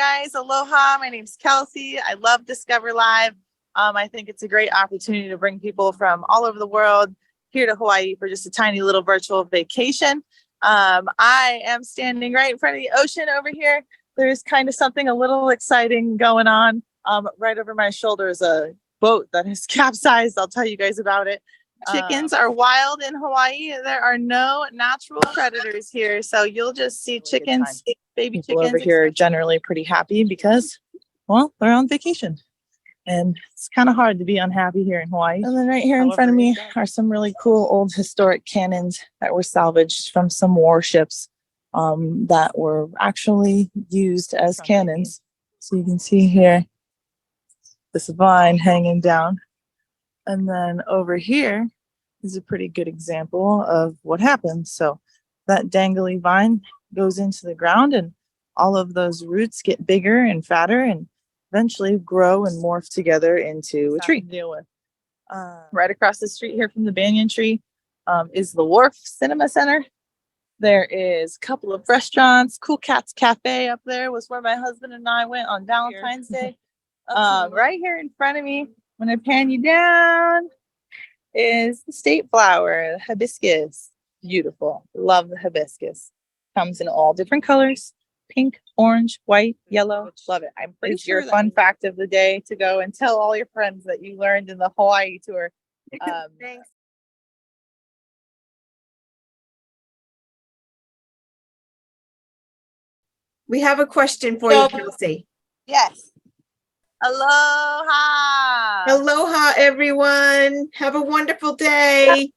guys. Aloha. My name's Kelsey. I love Discover Live. I think it's a great opportunity to bring people from all over the world here to Hawaii for just a tiny little virtual vacation. I am standing right in front of the ocean over here. There's kind of something a little exciting going on. Right over my shoulder is a boat that has capsized. I'll tell you guys about it. Chickens are wild in Hawaii. There are no natural predators here. So you'll just see chickens, baby people chickens over here are generally pretty happy because, well, they're on vacation. And it's kind of hard to be unhappy here in Hawaii. And then right here in front of me are some really cool old historic cannons that were salvaged from some warships that were actually used as cannons. So you can see here this vine hanging down. And then over here is a pretty good example of what happened. So that dangly vine goes into the ground and all of those roots get bigger and fatter and eventually grow and morph together into a tree. Deal with. Right across the street here from the banyan tree is the Wharf Cinema Center. There is a couple of restaurants. Cool Cats Cafe up there was where my husband and I went on Valentine's Day. Right here in front of me, when I pan you down, is the state flower, the hibiscus. Beautiful. Love the hibiscus. Comes in all different colors. Pink, orange, white, yellow. Love it. I'm pretty sure your fun fact of the day to go and tell all your friends that you learned in the Hawaii tour. Thanks. We have a question for you, Kelsey. Yes. Aloha. Aloha, everyone. Have a wonderful day.